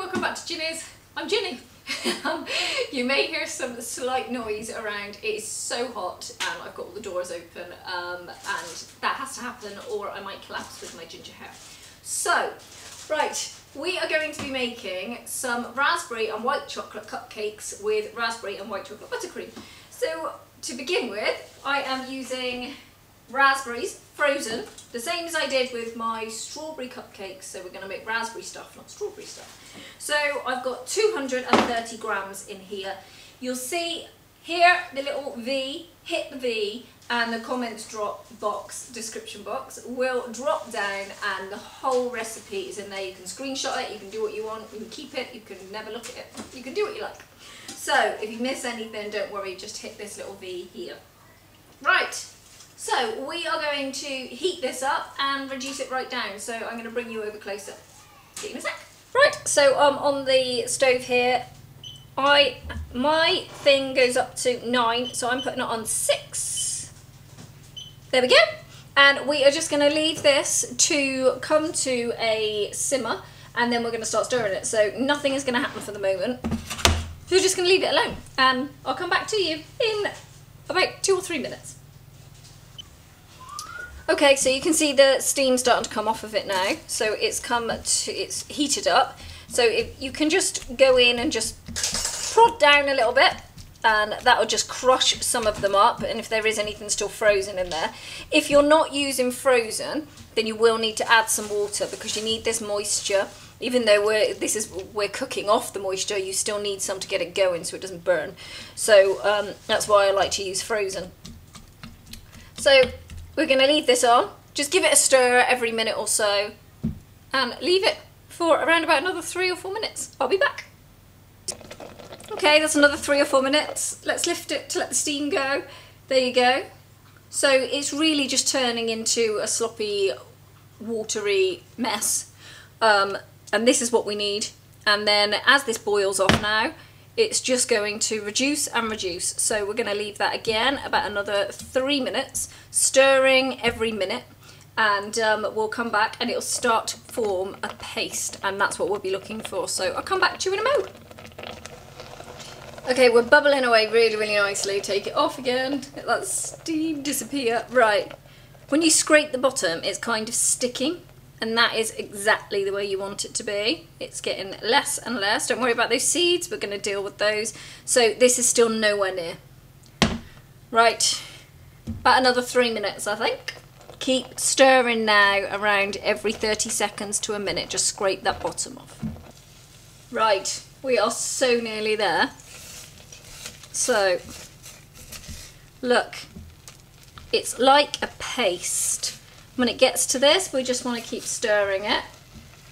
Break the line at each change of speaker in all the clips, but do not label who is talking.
welcome back to Ginny's. I'm Ginny. You may hear some slight noise around. It is so hot and I've got all the doors open and that has to happen or I might collapse with my ginger hair. So, right, we are going to be making some raspberry and white chocolate cupcakes with raspberry and white chocolate buttercream. So, to begin with, I am using raspberries, frozen, the same as I did with my strawberry cupcakes, so we're going to make raspberry stuff, not strawberry stuff. So I've got 230 grams in here. You'll see here the little V, hit the V, and the comments description box will drop down and the whole recipe is in there. You can screenshot it, you can do what you want, you can keep it, you can never look at it, you can do what you like. So if you miss anything, don't worry, just hit this little V here. Right. So we are going to heat this up and reduce it right down. So I'm going to bring you over closer. See you in a sec. Right, so on the stove here, my thing goes up to 9, so I'm putting it on 6. There we go. And we are just going to leave this to come to a simmer, and then we're going to start stirring it. So nothing is going to happen for the moment. So we're just going to leave it alone, and I'll come back to you in about 2 or 3 minutes. Okay, so you can see the steam starting to come off of it now. So it's heated up. So if you can just go in and just prod down a little bit, and that'll just crush some of them up. And if there is anything still frozen in there, if you're not using frozen, then you will need to add some water because you need this moisture. Even though we're cooking off the moisture, you still need some to get it going so it doesn't burn. So that's why I like to use frozen. So we're going to leave this on, just give it a stir every minute or so and leave it for around about another 3 or 4 minutes. I'll be back. Okay, that's another 3 or 4 minutes. Let's lift it to let the steam go. There you go. So it's really just turning into a sloppy, watery mess. And this is what we need. And then as this boils off now, it's just going to reduce and reduce. So we're going to leave that again about another 3 minutes, stirring every minute, and we'll come back and it'll start to form a paste, and that's what we'll be looking for. So I'll come back to you in a moment. Okay, we're bubbling away really, really nicely. Take it off again, let that steam disappear. Right, when you scrape the bottom, it's kind of sticking. And that is exactly the way you want it to be. It's getting less and less. Don't worry about those seeds, we're going to deal with those. So this is still nowhere near. Right, about another 3 minutes I think. Keep stirring now around every 30 seconds to a minute. Just scrape that bottom off. Right, we are so nearly there. So, look, it's like a paste. When it gets to this, we just want to keep stirring it,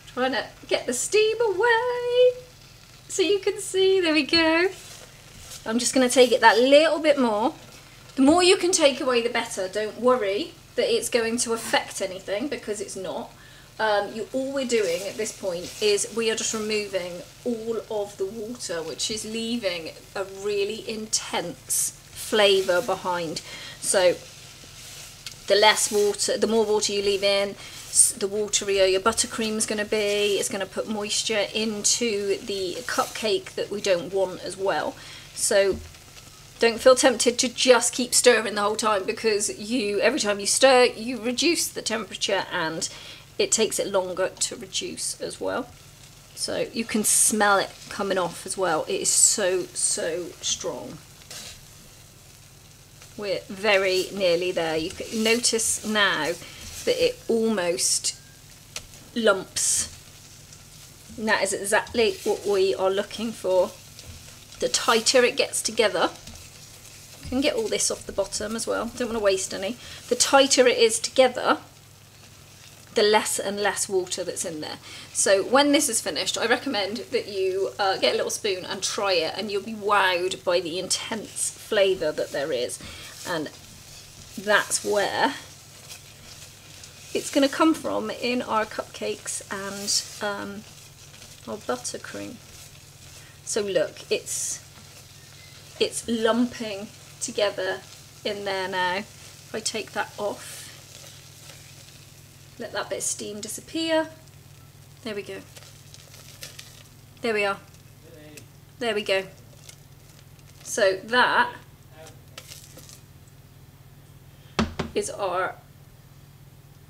trying to get the steam away so you can see. There we go. I'm just going to take it that little bit more. The more you can take away, the better. Don't worry that it's going to affect anything, because it's not. All we're doing at this point is we are just removing all of the water, which is leaving a really intense flavour behind. So the more water you leave in, the waterier your buttercream is going to be. It's going to put moisture into the cupcake that we don't want as well. So don't feel tempted to just keep stirring the whole time, because every time you stir, you reduce the temperature and it takes it longer to reduce as well. So you can smell it coming off as well. It is so, so strong. We're very nearly there. You can notice now that it almost lumps. And that is exactly what we are looking for. The tighter it gets together, you can get all this off the bottom as well, don't want to waste any. The tighter it is together, the less and less water that's in there. So when this is finished, I recommend that you get a little spoon and try it, and you'll be wowed by the intense flavour that there is. And that's where it's going to come from in our cupcakes and our buttercream. So look, it's lumping together in there now. If I take that off, let that bit of steam disappear. There we go. There we are. There we go. So that is our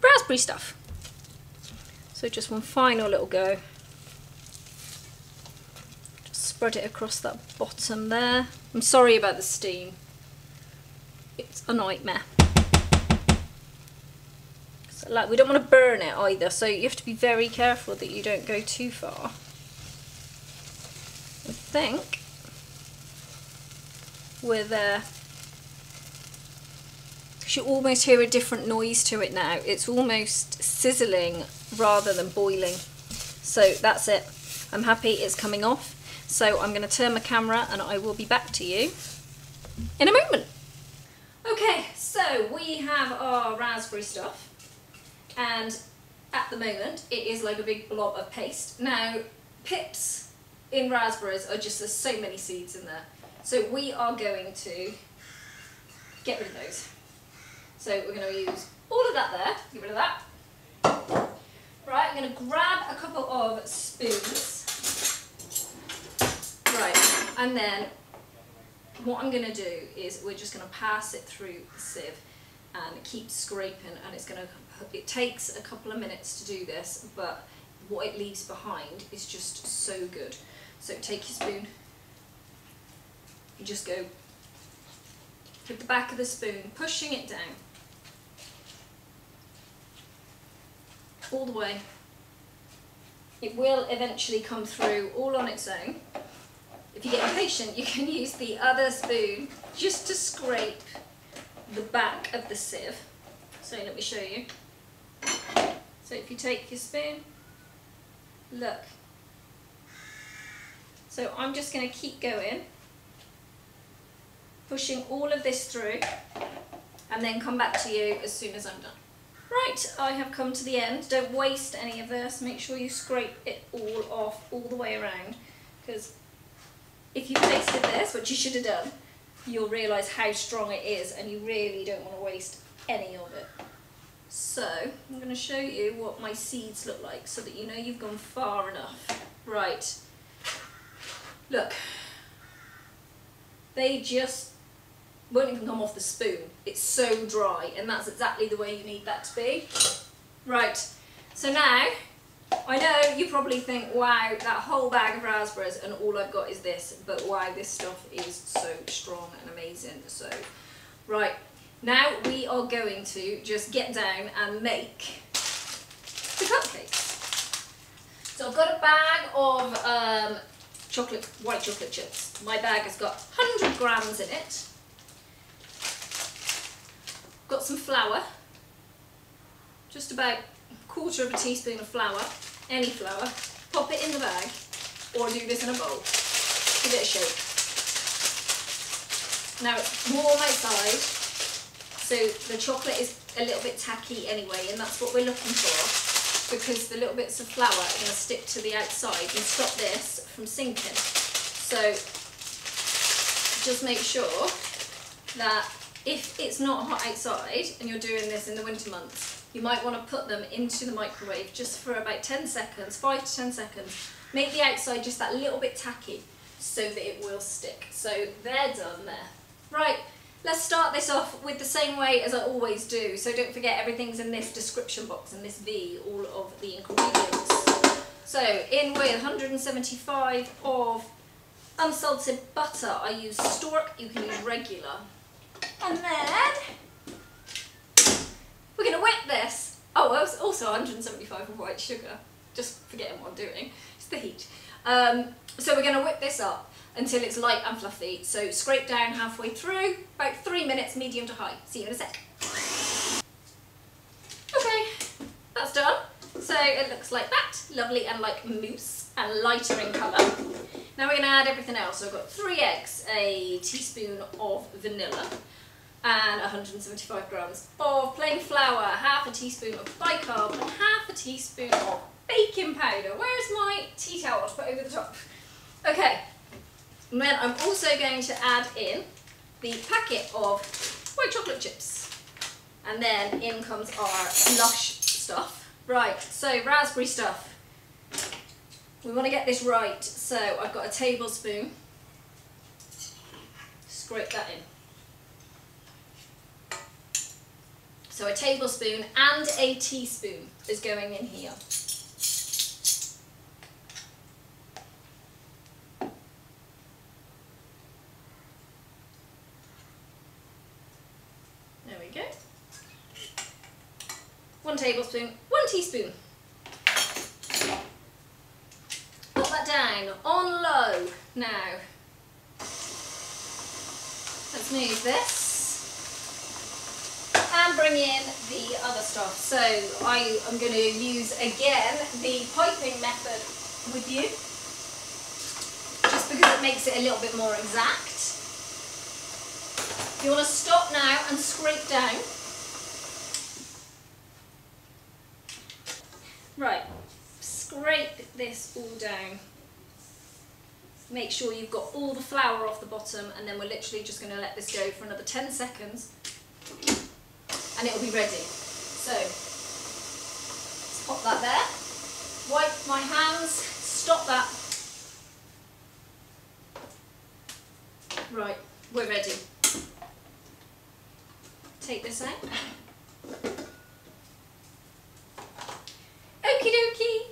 raspberry stuff. So just one final little go. Just spread it across that bottom there. I'm sorry about the steam. It's a nightmare. So, like, we don't want to burn it either, so you have to be very careful that you don't go too far. I think we're there. You almost hear a different noise to it now. It's almost sizzling rather than boiling. So that's it. I'm happy it's coming off. So I'm going to turn my camera and I will be back to you in a moment. Okay, so we have our raspberry stuff, and at the moment it is like a big blob of paste. Now, pips in raspberries are just, there's so many seeds in there. So we are going to get rid of those. So we're going to use all of that there, get rid of that. Right, I'm going to grab a couple of spoons. Right, and then what I'm going to do is we're just going to pass it through the sieve and keep scraping, and it's going to, it takes a couple of minutes to do this, but what it leaves behind is just so good. So take your spoon, you just go with the back of the spoon, pushing it down all the way. It will eventually come through all on its own. If you get impatient, you can use the other spoon just to scrape the back of the sieve. So let me show you. So if you take your spoon, look. So I'm just going to keep going, pushing all of this through, and then come back to you as soon as I'm done. Right, I have come to the end. Don't waste any of this. Make sure you scrape it all off all the way around, because if you tasted this, which you should have done, you'll realise how strong it is, and you really don't want to waste any of it. So I'm going to show you what my seeds look like so that you know you've gone far enough. Right, look, they just won't even come off the spoon. It's so dry, and that's exactly the way you need that to be. Right, so now, I know you probably think, wow, that whole bag of raspberries and all I've got is this, but wow, this stuff is so strong and amazing. So, right, now we are going to just get down and make the cupcakes. So I've got a bag of white chocolate chips. My bag has got 100 grams in it. Got some flour, just about a quarter of a teaspoon of flour, any flour. Pop it in the bag, or do this in a bowl. Give it a shake. Now it's warm outside, so the chocolate is a little bit tacky anyway, and that's what we're looking for, because the little bits of flour are going to stick to the outside and stop this from sinking. So just make sure that if it's not hot outside and you're doing this in the winter months, you might want to put them into the microwave just for about 10 seconds, 5 to 10 seconds. Make the outside just that little bit tacky so that it will stick. So they're done there. Right, let's start this off with the same way as I always do. So don't forget, everything's in this description box, in this V, all of the ingredients. So in with 175 of unsalted butter. I use Stork, you can use regular. And then we're going to whip this. Oh, also 175 of white sugar. Just forgetting what I'm doing. It's the heat. So we're going to whip this up until it's light and fluffy. So scrape down halfway through, about 3 minutes, medium to high. See you in a sec. Okay, that's done. So it looks like that. Lovely and like mousse and lighter in colour. Now we're going to add everything else. So I've got 3 eggs, a teaspoon of vanilla, and 175 grams of plain flour, half a teaspoon of bicarb, and half a teaspoon of baking powder. Where's my tea towel to put over the top? Okay, and then I'm also going to add in the packet of white chocolate chips. And then in comes our lush stuff. Right, so raspberry stuff. We want to get this right, so I've got a tablespoon. Scrape that in. So a tablespoon and a teaspoon is going in here. There we go. 1 tablespoon, 1 teaspoon. Put that down on low now. Let's move this and bring in the other stuff. So I am going to use again the piping method with you, just because it makes it a little bit more exact. You want to stop now and scrape down. Right, scrape this all down. Make sure you've got all the flour off the bottom, and then we're literally just going to let this go for another 10 seconds and it'll be ready. So, let's pop that there. Wipe my hands, stop that. Right, we're ready. Take this out. Okie dokie.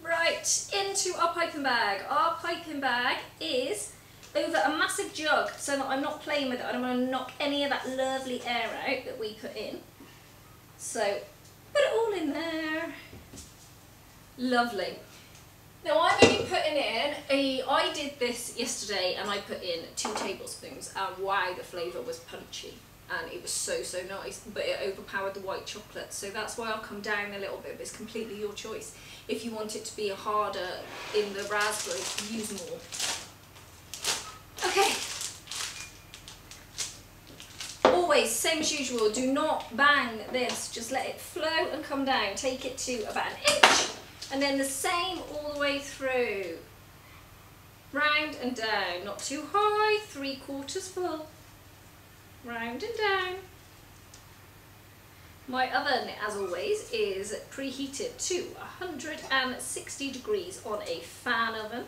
Right, into our piping bag. Our piping bag is over a massive jug, so that I'm not playing with it. I don't want to knock any of that lovely air out that we put in. So, put it all in there. Lovely. Now I'm only putting in, I did this yesterday and I put in 2 tablespoons, and wow, the flavour was punchy. And it was so nice, but it overpowered the white chocolate, so that's why I'll come down a little bit, but it's completely your choice. If you want it to be harder in the raspberries, use more. Okay. Always, same as usual, do not bang this, just let it flow and come down. Take it to about 1 inch, and then the same all the way through. Round and down, not too high, 3/4 full. Round and down. My oven, as always, is preheated to 160 degrees on a fan oven,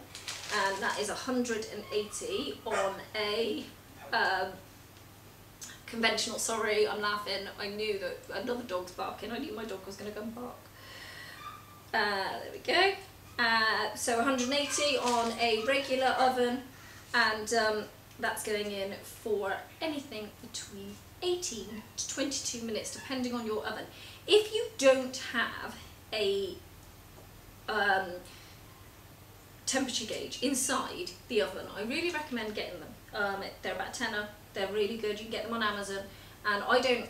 and that is 180 on a conventional. Sorry, I'm laughing. I knew that another dog's barking. I knew my dog was going to come bark. There we go. So 180 on a regular oven, and that's going in for anything between 18 to 22 minutes, depending on your oven. If you don't have a temperature gauge inside the oven, I really recommend getting them. They're about tenner. They're really good. You can get them on Amazon, and I don't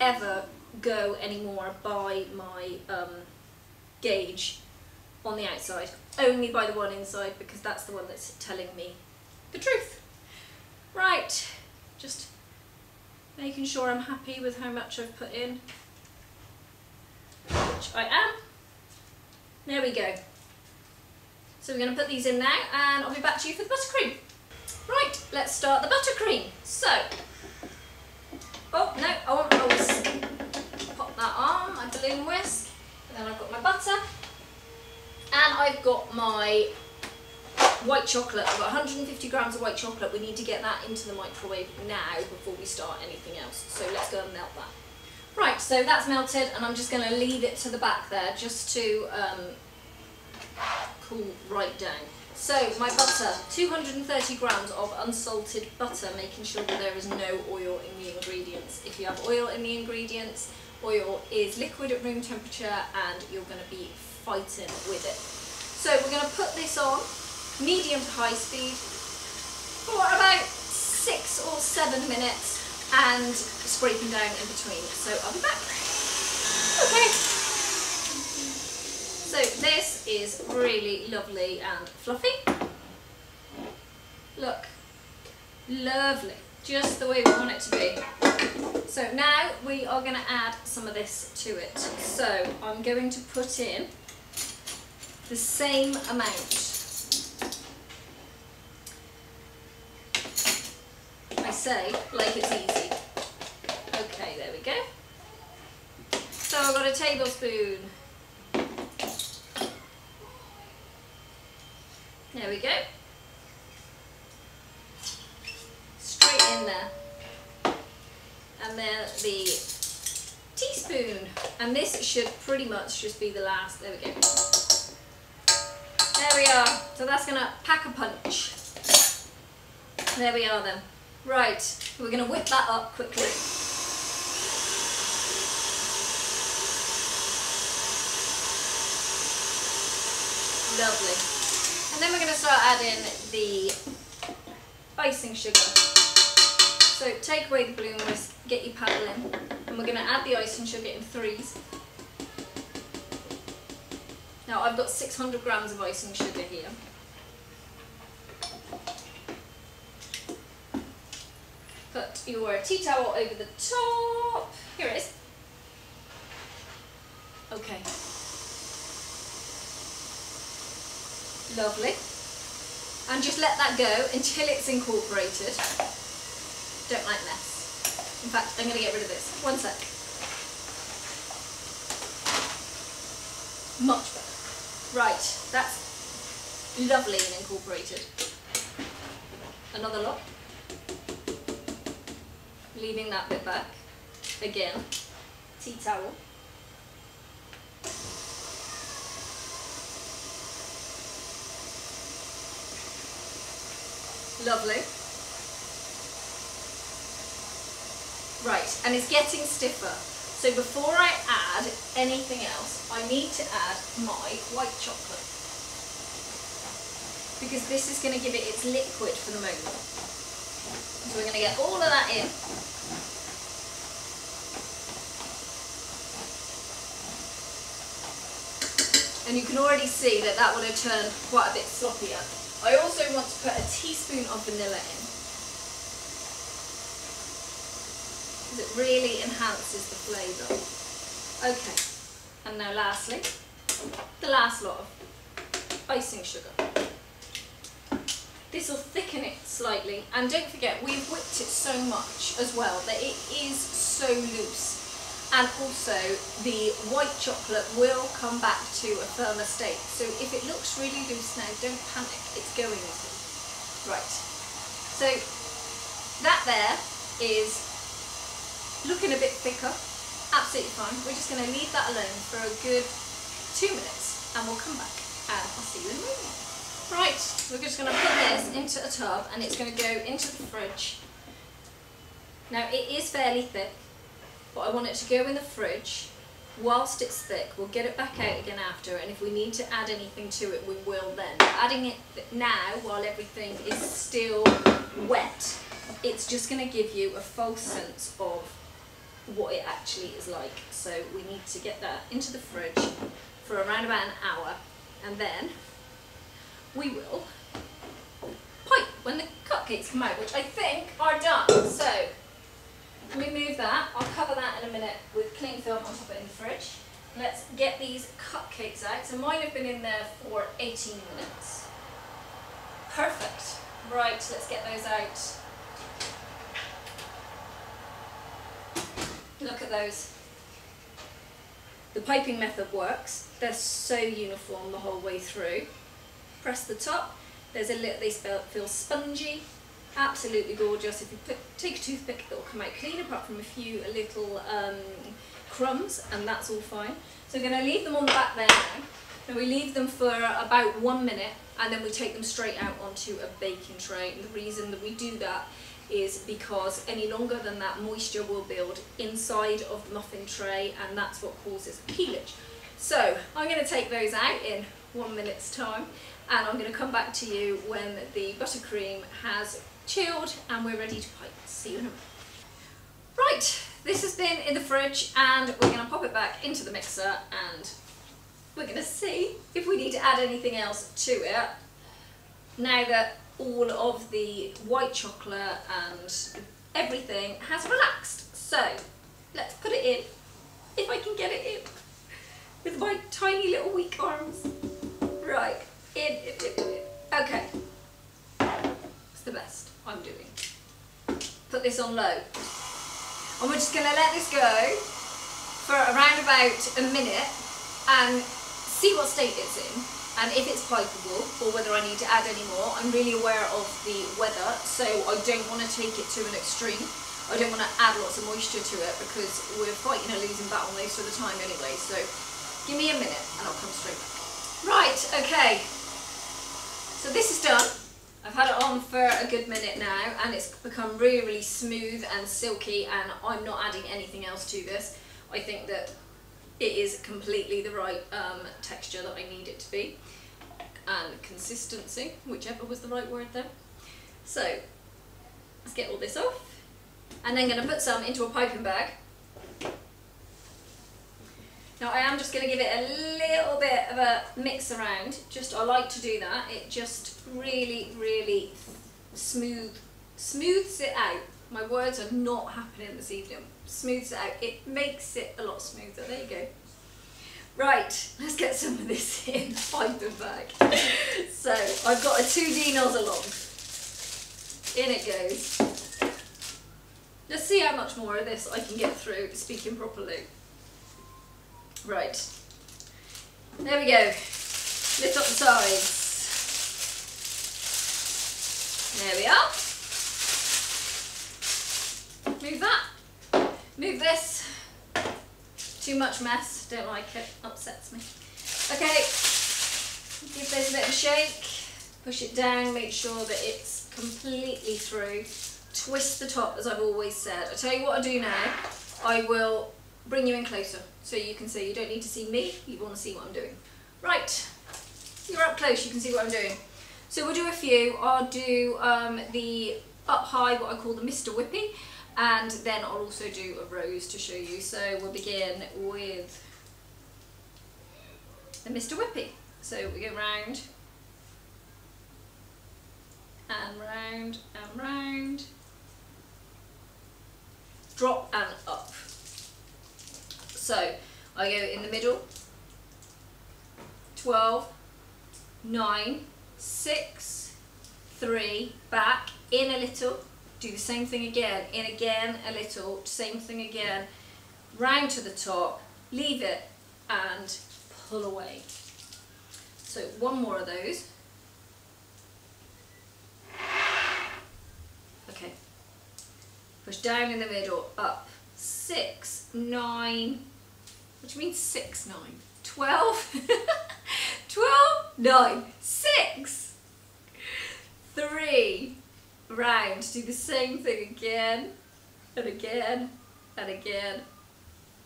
ever go anymore by my gauge on the outside, only by the one inside, because that's the one that's telling me the truth. Right, just making sure I'm happy with how much I've put in, which I am. There we go. So we're going to put these in now, and I'll be back to you for the buttercream. Right, let's start the buttercream. So, oh no, I want my whisk. Pop that on, my balloon whisk, and then I've got my butter, and I've got my white chocolate. I've got 150 grams of white chocolate. We need to get that into the microwave now before we start anything else. So let's go and melt that. Right, so that's melted, and I'm just going to leave it to the back there just to cool right down. So my butter, 230 grams of unsalted butter, making sure that there is no oil in the ingredients. If you have oil in the ingredients, oil is liquid at room temperature and you're going to be fighting with it. So we're going to put this on medium to high speed for about 6 or 7 minutes and scraping down in between. So I'll be back. Okay. So this is really lovely and fluffy. Look, lovely, just the way we want it to be. So now we are going to add some of this to it. So I'm going to put in the same amount. I say like it's easy. Okay, there we go. So I've got a tablespoon There we go. Straight in there. And then the teaspoon. And this should pretty much just be the last. There we go. There we are. So that's going to pack a punch. There we are then. Right, we're going to whip that up quickly. Lovely. And then we're going to start adding the icing sugar. So take away the balloon whisk, get your paddle in, and we're going to add the icing sugar in threes. Now I've got 600 grams of icing sugar here. Put your tea towel over the top. Here it is. Okay. Lovely. And just let that go until it's incorporated. Don't like mess. In fact, I'm going to get rid of this. One sec. Much better. Right, that's lovely and incorporated. Another lot. Leaving that bit back. Again, tea towel. Lovely. Right, and it's getting stiffer. So before I add anything else, I need to add my white chocolate. Because this is going to give it its liquid for the moment. So we're going to get all of that in. And you can already see that that would have turned quite a bit sloppier. I also want to put a teaspoon of vanilla in, because it really enhances the flavour. Okay, and now lastly, the last lot of icing sugar. This will thicken it slightly, and don't forget we've whipped it so much as well that it is so loose. And also the white chocolate will come back to a firmer state. So if it looks really loose now, don't panic, it's going to. Right, so that there is looking a bit thicker, absolutely fine. We're just going to leave that alone for a good 2 minutes and we'll come back and I'll see you in a moment. Right, we're just going to put this into a tub and it's going to go into the fridge. Now it is fairly thick, but I want it to go in the fridge whilst it's thick. We'll get it back out again after, and if we need to add anything to it, we will then. But adding it now while everything is still wet, it's just going to give you a false sense of what it actually is like. So we need to get that into the fridge for around about an hour, and then we will pipe when the cupcakes come out, which I think are done. So we move that. I'll cover that in a minute with cling film on top of it in the fridge. Let's get these cupcakes out. So mine have been in there for 18 minutes. Perfect. Right, let's get those out. Look at those. The piping method works. They're so uniform the whole way through. Press the top. There's a little, they feel spongy. Absolutely gorgeous. If you take a toothpick, it'll come out clean apart from a few little crumbs, and that's all fine. So we're going to leave them on the back there now. And we leave them for about 1 minute, and then we take them straight out onto a baking tray. And the reason that we do that is because any longer than that, moisture will build inside of the muffin tray, and that's what causes peelage. So I'm going to take those out in 1 minute's time, and I'm going to come back to you when the buttercream has chilled and we're ready to pipe. See you in a minute. Right, this has been in the fridge and we're going to pop it back into the mixer and we're going to see if we need to add anything else to it now that all of the white chocolate and everything has relaxed. So let's put it in, if I can get it in with my tiny little weak arms. Right, in. Okay, it's the best I'm doing. Put this on low. And we're just going to let this go for around about a minute and see what state it's in, and if it's pipeable or whether I need to add any more. I'm really aware of the weather, so I don't want to take it to an extreme. I don't want to add lots of moisture to it because we're fighting a losing battle most of the time anyway, so give me a minute and I'll come straight back. Right, okay, so this is done. I've had it on for a good minute now and it's become really, really smooth and silky, and I'm not adding anything else to this. I think that it is completely the right texture that I need it to be, and consistency, whichever was the right word there. So let's get all this off. And then going to put some into a piping bag. Now I am just going to give it a little bit of a mix around. I like to do that. It just really, really smooths it out. My words are not happening this evening. Smooths it out. It makes it a lot smoother. There you go. Right, let's get some of this in the piping bag. So I've got a 2D nozzle on. In it goes. Let's see how much more of this I can get through speaking properly. Right, there we go. Lift up the sides. There we are. Move that. Move this. Too much mess, don't like it, upsets me. Okay, give this a bit of a shake. Push it down, make sure that it's completely through. Twist the top, as I've always said. I'll tell you what I do now. I will bring you in closer so you can see. You don't need to see me, you want to see what I'm doing. Right, you're up close, you can see what I'm doing. So we'll do a few. I'll do the up high, what I call the Mr. Whippy, and then I'll also do a rose to show you. So we'll begin with the Mr. Whippy. So we go round and round and round. Drop and up. So I go in the middle, 12, 9, 6, 3, back, in a little, do the same thing again, in again, a little, same thing again, round to the top, leave it and pull away. So one more of those. Okay. Push down in the middle, up, 6, 9, what do you mean 6, 9? 12, 12, 9, 6, 3, round, do the same thing again, and again, and again,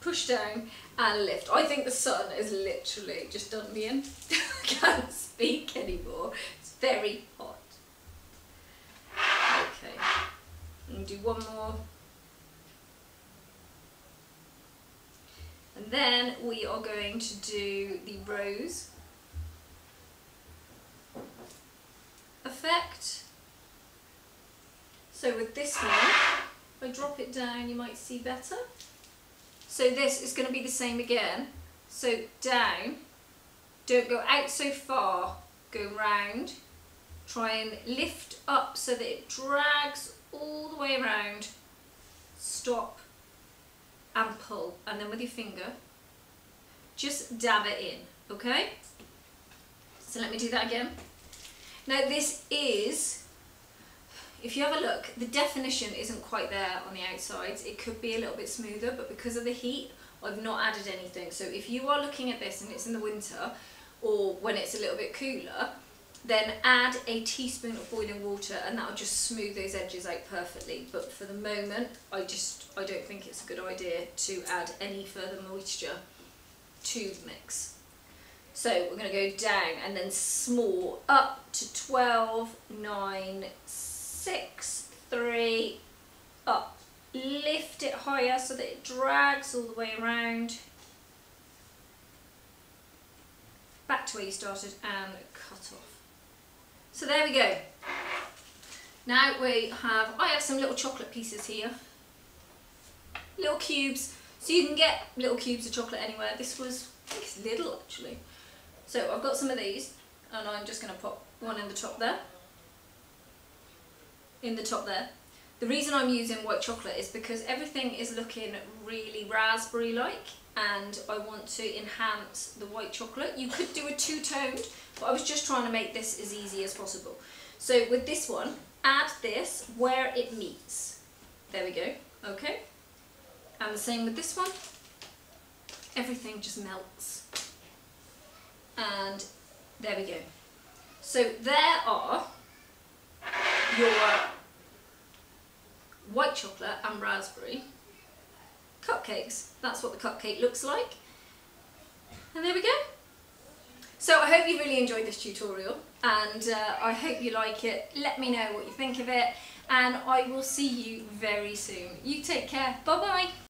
push down and lift. I think the sun has literally just done me in. I can't speak anymore, it's very hot. Okay. And do one more. And then we are going to do the rose effect. So with this one, if I drop it down, you might see better. So this is going to be the same again. So down, don't go out so far, go round, try and lift up so that it drags all the way around, stop and pull, and then with your finger just dab it in, okay? So let me do that again. Now this is, if you have a look, the definition isn't quite there on the outsides. It could be a little bit smoother, but because of the heat I've not added anything. So if you are looking at this and it's in the winter or when it's a little bit cooler, then add a teaspoon of boiling water and that'll just smooth those edges out perfectly. But for the moment, I don't think it's a good idea to add any further moisture to the mix. So we're going to go down and then small, up to 12, 9, 6, 3, up. Lift it higher so that it drags all the way around. Back to where you started and cut off. So there we go. Now I have some little chocolate pieces here. Little cubes. So you can get little cubes of chocolate anywhere. This was, I think it's little actually. So I've got some of these and I'm just going to pop one in the top there. In the top there. The reason I'm using white chocolate is because everything is looking really raspberry-like, and I want to enhance the white chocolate. You could do a two-toned, but I was just trying to make this as easy as possible. So with this one, add this where it meets. There we go, okay. And the same with this one. Everything just melts. And there we go. So there are your white chocolate and raspberry cupcakes. That's what the cupcake looks like. And there we go. So I hope you really enjoyed this tutorial, and I hope you like it. Let me know what you think of it, and I will see you very soon. You take care. Bye bye.